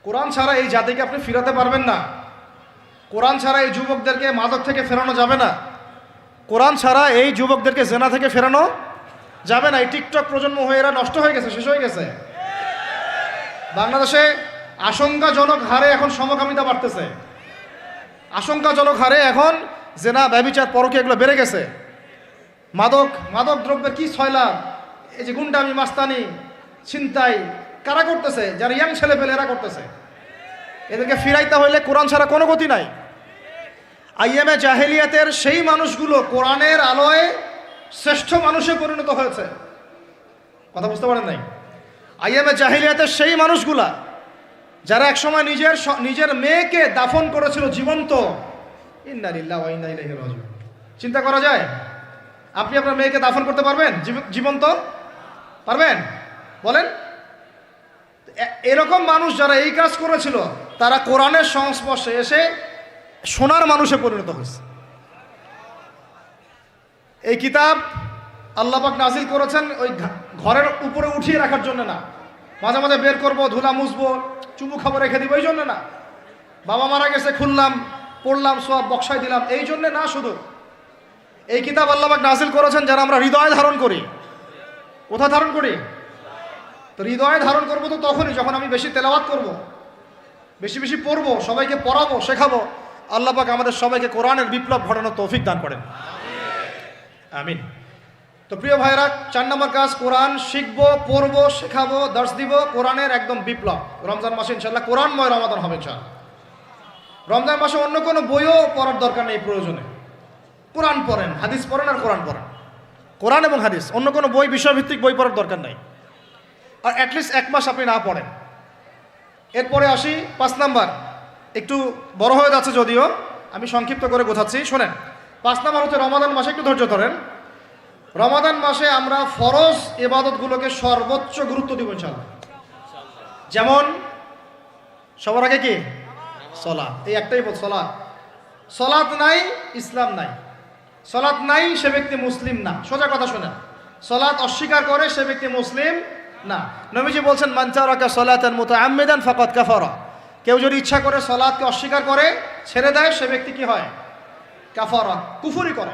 কোরআন ছাড়া এই জাতিকে আপনি ফিরাতে পারবেন না। কোরআন ছাড়া এই যুবকদেরকে মাদক থেকে ফেরানো যাবে না। কোরআন ছাড়া এই যুবকদেরকে জেনা থেকে ফেরানো যাবে না। এই টিকটক প্রজন্ম হয়ে এরা নষ্ট হয়ে গেছে, শেষ হয়ে গেছে। বাংলাদেশে আশঙ্কাজনক হারে এখন সমকামিতা বাড়তেছে। আশঙ্কাজনক হারে এখন জেনা, ব্যভিচার, পরকীয়া এগুলো বেড়ে গেছে। মাদক দ্রব্যের কি ছয়লাভ, এই যে গুন্ডামি, মাস্তানি, ছিনতাই কারা করতেছে? যারা ইয়াং ছেলে পেলে এরা করতেছে। এদেরকে ফিরাইতে হইলে কোরআন ছাড়া কোনো গতি নাই। আইএমএ জাহেলিয়াতের সেই মানুষগুলো কোরআনের আলোয় শ্রেষ্ঠ মানুষে পরিণত হয়েছে। কথা বুঝতে পারেন নাই? আইএমএ জাহেলিয়াতের সেই মানুষগুলা যারা একসময় নিজের মেয়েকে দাফন করেছিল জীবন্ত। ইন্না লিল্লাহি ওয়া ইন্না ইলাইহি রাজিউন। চিন্তা করা যায়? আপনি আপনার মেয়েকে দাফন করতে পারবেন জীবন্ত? পারবেন? বলেন। এরকম মানুষ যারা এই কাজ করেছিল তারা কোরআনের সংস্পর্শে এসে সোনার মানুষে পরিণত হয়েছে। এই কিতাব আল্লাহ পাক নাজিল করেছেন ওই ঘরের উপরে উঠিয়ে রাখার জন্য না, মাঝে মাঝে বের করবো, ধুলা মুছবো, চুমু খাবো, রেখে দিব, এই জন্য না। বাবা মারা গেছে, খুললাম, পড়লাম, সব বক্সায় দিলাম, এই জন্যে না। শুধু এই কিতাব আল্লাহ পাক নাজিল করেছেন যারা আমরা হৃদয়ে ধারণ করি। কোথায় ধারণ করি? তো হৃদয়ে ধারণ করবো তো তখনই যখন আমি বেশি তেলাওয়াত করব, বেশি বেশি পড়বো, সবাইকে পড়াবো, শেখাবো। আল্লাহ পাক আমাদের সবাইকে কোরআনের বিপ্লব ঘটানোর তৌফিক দান করেন, আমিন। তো প্রিয় ভাইরা, 4 নম্বর কাজ, কোরআন শিখবো, পড়বো, শেখাবো, দর্শ দিব। কোরআনের একদম বিপ্লব। রমজান মাসে ইনশাল্লাহ কোরআনময় রমাদান হবে ইনশাল্লাহ। রমজান মাসে অন্য কোনো বইও পড়ার দরকার নেই প্রয়োজনে। কোরআন পড়েন, হাদিস পড়েন আর কোরআন পড়েন। কোরআন এবং হাদিস, অন্য কোনো বই, বিষয়ভিত্তিক বই পড়ার দরকার নাই। আর অ্যাটলিস্ট 1 মাস আপনি না পড়েন। এরপরে আসি 5 নাম্বার। একটু বড় হয়ে যাচ্ছে যদিও, আমি সংক্ষিপ্ত করে গোছাচ্ছি, শোনেন। 5 নাম্বার হচ্ছে রমাদান মাসে, একটু ধৈর্য ধরেন। রমাদান মাসে আমরা ফরজ ইবাদতগুলোকে সর্বোচ্চ গুরুত্ব দিব ইনশাআল্লাহ। যেমন সবার আগে কি? সালাত। এই একটাই বল, সালাত। সালাত নাই, ইসলাম নাই। সালাত নাই, সে ব্যক্তি মুসলিম না। সোজা কথা শোনেন, সালাত অস্বীকার করে সে ব্যক্তি মুসলিম না। নবীজি বলছেন, মান তারাকা সালাতান মুতাআম্মিদান ফাকাদ কাফারা। কেউ যদি ইচ্ছা করে সালাতকে অস্বীকার করে, ছেড়ে দেয়, সে ব্যক্তি কি হয়? কাফারা, কুফরি করে।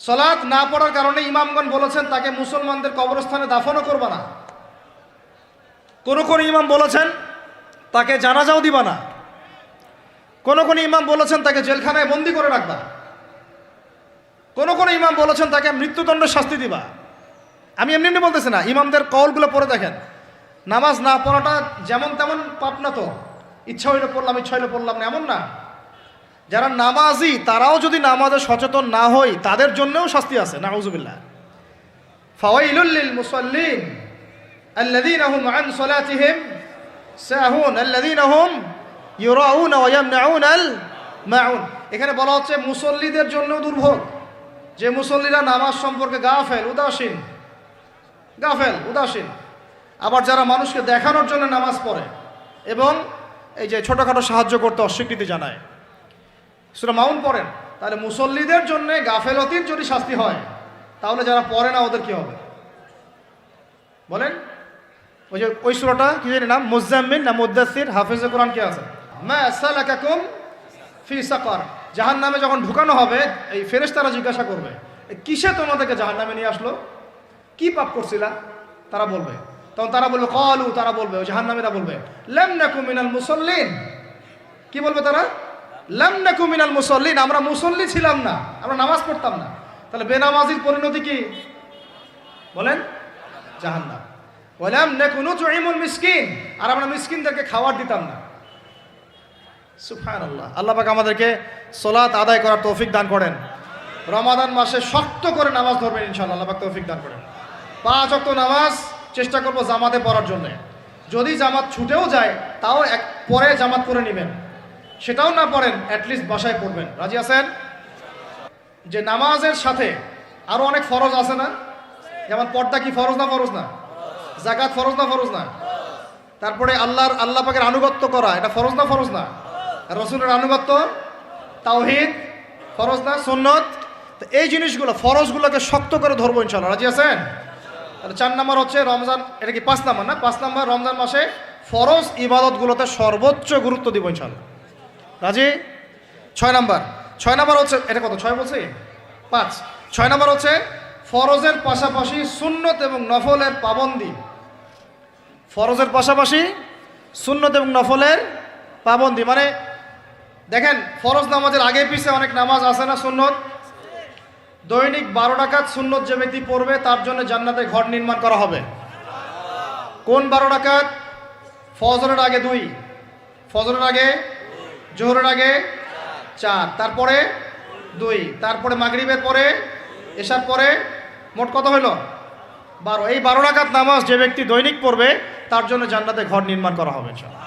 সালাত না পড়ার কারণে ইমামগণ বলেছেন তাকে মুসলমানদের কবরস্থানে দাফনও করবে না। কোন কোন ইমাম বলেছেন তাকে জানাজাও দিবা না। কোন কোন ইমাম বলেছেন তাকে জেলখানায় বন্দি করে রাখবা। কোন কোন ইমাম বলেছেন তাকে মৃত্যুদণ্ডের শাস্তি দিবা। আমি এমনি এমনি বলতেছি না, ইমামদের কওলগুলো পড়ে দেখেন। নামাজ না পড়াটা যেমন তেমন পাপ না তো। ইচ্ছা হইলে পড়লাম, ইচ্ছা হইলে পড়লাম না, এমন না। যারা নামাজি তারাও যদি নামাজে সচেতন না হয়, তাদের জন্যও শাস্তি আছে। নাউযুবিল্লাহ। ফাওয়াইলুল লিল মুসাল্লিন আল্লাযীনা হুম আন সালাতিহিম সাহুন আল্লাযীনা হুম ইউরাউনা ওয়া ইয়ামনাউনাল মাউন। এখানে বলা হচ্ছে মুসল্লিদের জন্য দুর্ভোগ, যে মুসল্লিরা নামাজ সম্পর্কে গাফেল, উদাসীন। আবার যারা মানুষকে দেখানোর জন্য নামাজ পড়ে এবং এই যে ছোটখাটো সাহায্য করতে অস্বীকৃতি জানায়, সূরা মাউন পড়েন। তাহলে মুসল্লিদের জন্য গাফেলতির যদি শাস্তি হয়, তাহলে যারা পড়ে না ওদের কি হবে বলেন? ওই যে ওই সূরাটা কি জানি নাম, মুজাম্মিল না মুদ্দাসসির, হাফেজে কোরআন কে আছে, মা সালাকাকুম ফি সাকার। জাহান্নামে যখন ঢুকানো হবে, এই ফেরেশতারা জিজ্ঞাসা করবে, কিসে তোমাদেরকে জাহান্নামে নিয়ে আসলো? কি পাপ করছিলা? তারা বলবে, তখন তারা বলবে ক্বালু, তারা বলবে, ওই জাহান্নামীরা বলবে, লাম নাকু মিনাল মুসাল্লিন। কি বলবে তারা? লাম নাকু মিনাল মুসাল্লিন, আমরা মুসল্লি ছিলাম না, আমরা নামাজ পড়তাম না। তাহলে বেনামাজির পরিণতি কি বলেন? জাহান্নাম। ওয়ালাম নাকু নুতঈমুল মিসকিন, আর আমরা মিসকিনদেরকে খাবার দিতাম না। সুবহানাল্লাহ। আল্লাহ পাক আমাদেরকে সালাত আদায় করার তৌফিক দান করেন। রমাদান মাসে শক্ত করে নামাজ ধরবেন ইনশাআল্লাহ, আল্লাহ পাক তৌফিক দান করেন। 5 ওয়াক্ত নামাজ চেষ্টা করব জামাতে পড়ার জন্য। যদি জামাত ছুটেও যায়, তাও পরে জামাত করে নেবেন। সেটাও না পড়েন, অ্যাটলিস্ট বাসায় পড়বেন। রাজি আছেন? যে নামাজের সাথে আরো অনেক ফরজ আছে না? যেমন পর্দা কি ফরজ না? যাকাত ফরজ না? তারপরে আল্লাহ পাকের আনুগত্য করা, এটা ফরজ না? রাসূলের আনুগত্য, তাওহীদ ফরজ না? সুন্নত। তো এই জিনিসগুলো, ফরজগুলোকে শক্ত করে ধরবো ইনশাআল্লাহ। রাজি আছেন? তাহলে 4 নম্বর হচ্ছে রমজান, এটা কি 5 নম্বর না? 5 নম্বর, রমজান মাসে ফরজ ইবাদতগুলোতে সর্বোচ্চ গুরুত্ব দিব ইনশাআল্লাহ। রাজি? 6 নাম্বার হচ্ছে, এটা কত 6 বলছি 5। 6 নাম্বার হচ্ছে ফরজের পাশাপাশি সুন্নত এবং নফলের পাবন্দি। ফরজের পাশাপাশি সুন্নত এবং নফলের পাবন্দি মানে দেখেন, ফরজ নামাজের আগে পিছে অনেক নামাজ আছে না সুন্নত? দৈনিক 12 রাকাত সুন্নত যে ব্যক্তি পড়বে তার জন্য জান্নাতে ঘর নির্মাণ করা হবে। কোন 12 রাকাত? ফজরের আগে 2, ফজরের আগে, জোহরের আগে 4, তারপরে 2, তারপরে মাগরিবের পরে, এশার পরে, মোট কত হইল? 12। এই 12 রাকাত নামাজ যে ব্যক্তি দৈনিক পড়বে তার জন্য জান্নাতে ঘর নির্মাণ করা হবে ইনশাআল্লাহ।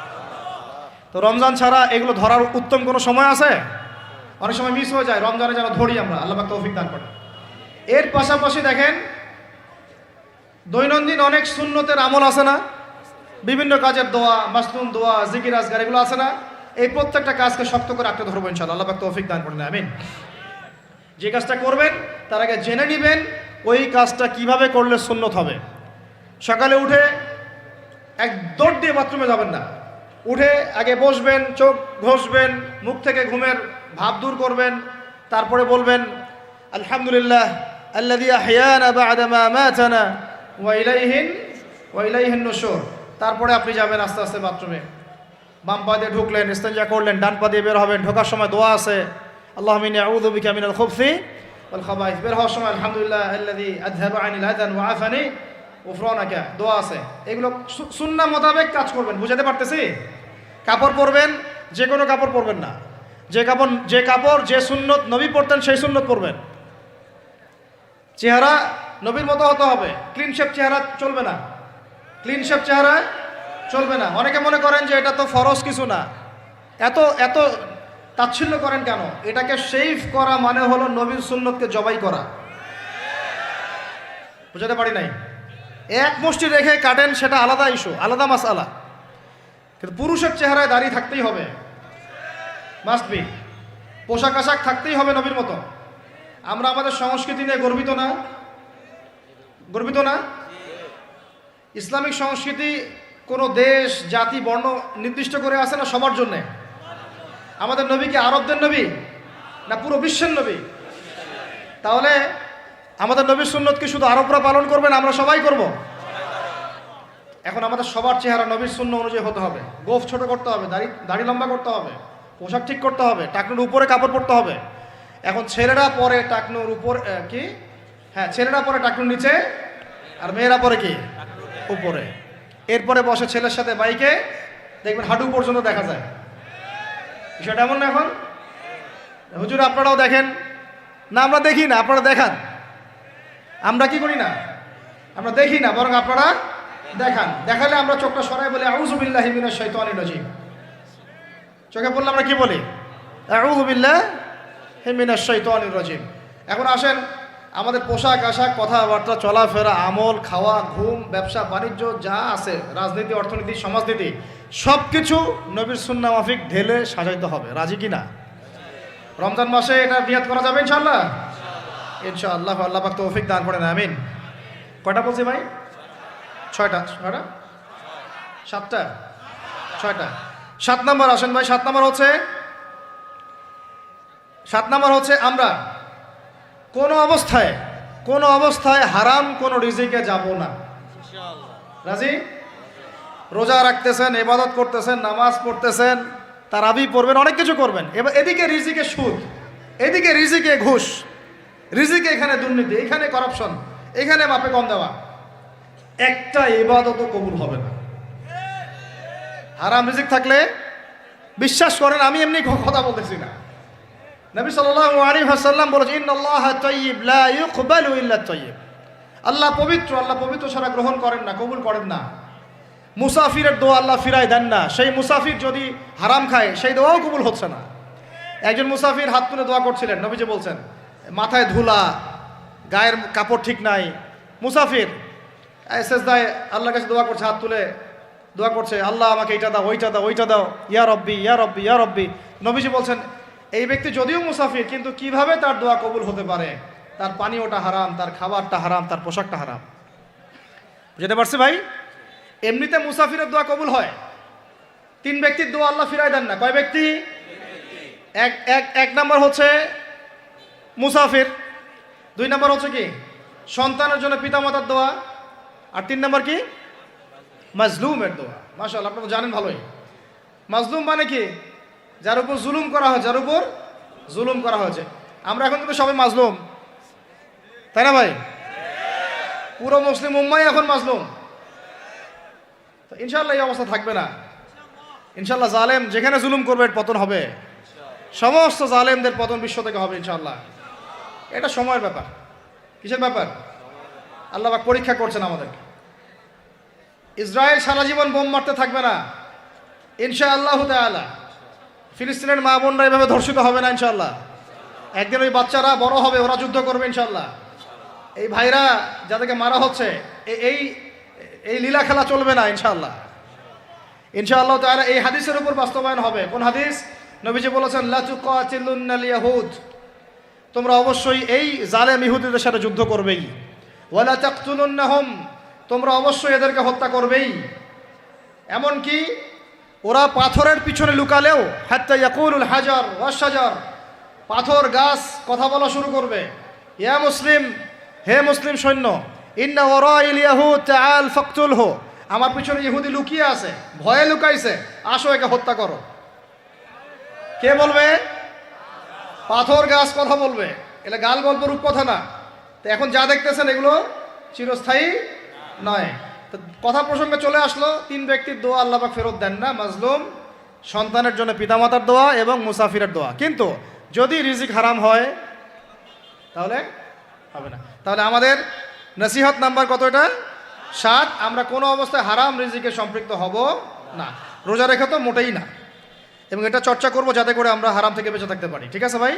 তো রমজান ছাড়া এগুলো ধরার উত্তম কোনো সময় আছে? অনেক সময় মিস হয়ে যায়, রমজানে যেন ধরি আমরা, আল্লাহ পাক তৌফিক দান করেন। এর পাশাপাশি দেখেন দৈনন্দিন অনেক সুন্নতের আমল আছে না, বিভিন্ন কাজের দোয়া, মাসনুন দোয়া, জিকির আজকার, এগুলো আছে না? এই প্রত্যেকটা কাজকে শক্ত করে আঁকড়ে ধরবো ইনশাআল্লাহ, আল্লাহ পাক তৌফিক দান করেন, আমিন। যে কাজটা করবেন তার আগে জেনে নেবেন ওই কাজটা কিভাবে করলে সুন্নত হবে। সকালে উঠে এক দৌড় দিয়ে বাথরুমে যাবেন না, উঠে আগে বসবেন, চোখ ঘষবেন, মুখ থেকে ঘুমের ভাব দূর করবেন, তারপরে বলবেন আলহামদুলিল্লাহ আল্লাযী আহইয়ানা বা'দা মা আমাতানা ওয়া ইলাইহিন নুশুর। তারপরে আপনি যাবেন আস্তে আস্তে বাথরুমে, বাম পা দিয়ে ঢুকলেন, ইস্তেঞ্জা করলেন, ডান পা দিয়ে বের হবেন। ঢোকার সময় দোয়া আছে, আল্লাহুম্মা ইন্নী আউযু বিকা মিনাল খুবসি ওয়াল খাবাইস। বের হওয়ার সময় আলহামদুলিল্লাহ আল্লাযী আযহাবা আনিল আযান ওয়া আফানি উফরানাকা, দোয়া আছে। এগুলো সুন্নাহ মোতাবেক কাজ করবেন। বুঝাতে পারতেছি? কাপড় পরবেন, যে কোনো কাপড় পরবেন না, যে কাপড় যে সুন্নত নবী পরতেন সেই সুন্নত পরবেন। চেহারা নবীর মতো হতে হবে, ক্লিন শেপ চেহারা চলবে না, ক্লিন শেপ চেহারা চলবে না। অনেকে মনে করেন যে এটা তো ফরজ কিছু না, এত তাচ্ছিল্য করেন কেন? এটাকে শেভ করা মানে হলো নবীর সুন্নতকে জবাই করা। বুঝাতে পারি নাই? এক মুষ্টি রেখে কাটেন, সেটা আলাদা ইস্যু, আলাদা মাসআলা। কিন্তু পুরুষের চেহারায় দাড়ি থাকতেই হবে, মাস্ট বি। পোশাক আশাক থাকতেই হবে নবীর মতো। আমরা আমাদের সংস্কৃতি নিয়ে গর্বিত না? গর্বিত না? ইসলামিক সংস্কৃতি কোনো দেশ, জাতি, বর্ণ নির্দিষ্ট করে আসে না, সবার জন্যে। আমাদের নবী কি আরবদের নবী না পুরো বিশ্বের নবী? তাহলে আমাদের নবীর সুন্নত কি শুধু আরবরা পালন করবেন, আমরা সবাই করব? এখন আমাদের সবার চেহারা নবীর সুন্নাহ অনুযায়ী হতে হবে। গোফ ছোট করতে হবে, দাড়ি লম্বা করতে হবে, পোশাক ঠিক করতে হবে, টাকনুর উপরে কাপড় পরতে হবে। এখন ছেলেরা পরে টাকনুর উপর কি, হ্যাঁ ছেলেরা পরে টাকনুর নিচে, আর মেয়েরা পরে কি উপরে। এরপরে বসে ছেলের সাথে বাইকে, দেখবেন হাঁটু পর্যন্ত দেখা যায়। বিষয়টা এমন না? এখন হুজুর আপনারাও দেখেন না? আমরা দেখি না, আপনারা দেখান। আমরা কি করি না? আমরা দেখি না, বরং আপনারা দেখান। দেখালে আমরা চোখটা সরাই বলি আউযু বিল্লাহি মিনাশ শাইতানির রাজিম। চোখে পড়লে আমরা কি বলি? আউযু বিল্লাহি মিনাশ শাইতানির রাজিম। এখন আসেন, আমাদের পোশাক আশাক, কথাবার্তা, চলাফেরা, আমল, খাওয়া, ঘুম, ব্যবসা বাণিজ্য যা আছে, রাজনীতি, অর্থনীতি, সমাজনীতি, সব কিছু নবীর সুন্নাহ মাফিক ঢেলে সাজাইতে হবে। রাজি কি না? রমজান মাসে এটা নিয়াত করা যাবে ইনশাআল্লাহ? ইনশাআল্লাহ, আল্লাহ পাক তৌফিক দান করেন, আমিন। কয়টা বলছি ভাই? 6টা। 7টা? 6টা। 7 নম্বর আসেন ভাই। 7 নম্বর হচ্ছে আমরা কোনো অবস্থায় হারাম কোনো রিজিকে যাব না। রাজি? রোজা রাখতেছেন, ইবাদত করতেছেন, নামাজ পড়তেছেন, তারাবি পড়বেন, অনেক কিছু করবেন। এবার এদিকে রিজিকে সুদ, এদিকে রিজিকে ঘুষ, রিজিকে এখানে দুর্নীতি, এখানে করাপশন, এখানে মাপে কম দেওয়া, একটা ইবাদতও কবুল হবে না। হারাম রিজিক থাকলে বিশ্বাস করেন, আমি এমনি কথা বলতেছি না। নবী সাল্লাল্লাহু আলাইহি ওয়াসাল্লাম বলেছেন ইন্নাল্লাহা তাইয়্যিব লা ইউকবালু ইল্লা তাইয়্যিব। আল্লাহ পবিত্র, আল্লাহ পবিত্র ছাড়া গ্রহণ করেন না, কবুল করেন না। মুসাফিরের দোয়া আল্লাহ ফিরায় দেন না। সেই মুসাফির যদি হারাম খায় সেই দোয়াও কবুল হচ্ছে না। একজন মুসাফির হাত তুলে দোয়া করছিলেন, নবীজি বলছেন মাথায় ধুলা, গায়ের কাপড় ঠিক নাই, মুসাফির সেজদায় আল্লাহর কাছে দোয়া করছে, হাত তুলে দোয়া করছে, আল্লাহ আমাকে এইটা দাও, ওইটা দাও, ওইটা দাও, ইয়া রব্বি ইয়া রব্বি ইয়া রব্বি। নবীজি বলছেন এই ব্যক্তি যদিও মুসাফির, কিন্তু কিভাবে তার দোয়া কবুল হতে পারে? তার পানীয়টা হারাম, তার খাবারটা হারাম, তার পোশাকটা হারাম। বুঝতে পারছি ভাই? এমনিতে মুসাফিরের দোয়া কবুল হয়, তিন ব্যক্তির দোয়া আল্লাহ ফিরাই দেন না। কয় ব্যক্তি? এক এক এক নাম্বার হচ্ছে মুসাফির, দুই নাম্বার হচ্ছে কি সন্তানের জন্য পিতামাতার দোয়া, আর তিন নাম্বার কি মাজলুমের দোয়া। মাশাআল্লাহ, আপনারা জানেন ভালোই। মাজলুম মানে কি? যার উপর জুলুম করা হয়, যার উপর জুলুম করা হয়েছে। আমরা এখন কিন্তু সবাই মাজলুম, তাই না ভাই? পুরো মুসলিম উম্মাই এখন মাজলুম। তো ইনশাআল্লাহ এই অবস্থা থাকবে না। ইনশাআল্লাহ জালেম যেখানে জুলুম করবে এর পতন হবে, সমস্ত জালেমদের পতন বিশ্ব থেকে হবে ইনশাআল্লাহ। এটা সময়ের ব্যাপার। কিসের ব্যাপার? আল্লাহ পাক পরীক্ষা করছেন আমাদেরকে। ইসরায়েল সারা জীবন বোম মারতে থাকবে না ইনশাআল্লাহ তাআলা। ফিলিস্তিনের মা বোনরা এভাবে ধর্ষিত হবে না ইনশাআল্লাহ। একদিন ওই বাচ্চারা বড় হবে, ওরা যুদ্ধ করবে ইনশাআল্লাহ। এই ভাইরা যাদেরকে মারা হচ্ছে এই এই লীলা খেলা চলবে না ইনশাআল্লাহ। ইনশাআল্লাহ তাআলা এই হাদিসের উপর বাস্তবায়ন হবে। কোন হাদিস? নবীজি বলেছেন লা তুকাতিলুন্নাল ইয়াহুদ, তোমরা অবশ্যই এই জালেম ইহুদিদের সাথে যুদ্ধ করবেই। ওয়ালা তাকতুলুন্নাহুম, তোমরা অবশ্যই এদেরকে হত্যা করবেই। এমনকি ওরা পাথরের পিছনে লুকালেও হাত্তা ইয়াকুলুল হাজার ওয়াশ শাজার, পাথর গাছ কথা বলা শুরু করবে। ইয়া মুসলিম, হে মুসলিম সৈন্য, ইন্না ওয়ারাইল ইয়াহুদ তাআল ফাকতুলহু, আমার পিছনে ইহুদি লুকিয়ে আছে, ভয়ে লুকাইছে, আসো একে হত্যা করো। কে বলবে? পাথর গাছ কথা বলবে। এটা গাল গল্প রূপ কথা না। তো এখন যা দেখতেছেন এগুলো চিরস্থায়ী নয়। তো কথা প্রসঙ্গে চলে আসলো, তিন ব্যক্তির দোয়া আল্লাহ পাক ফেরত দেন না, মাজলুম, সন্তানের জন্য পিতামাতার দোয়া এবং মুসাফিরের দোয়া। কিন্তু যদি রিজিক হারাম হয় তাহলে হবে না। তাহলে আমাদের নসিহত নাম্বার কত? এটা 7। আমরা কোনো অবস্থায় হারাম রিজিকে সম্পৃক্ত হব না। রোজা রেখে তো মোটেই না। এবং এটা চর্চা করব যাতে করে আমরা হারাম থেকে বেঁচে থাকতে পারি। ঠিক আছে ভাই?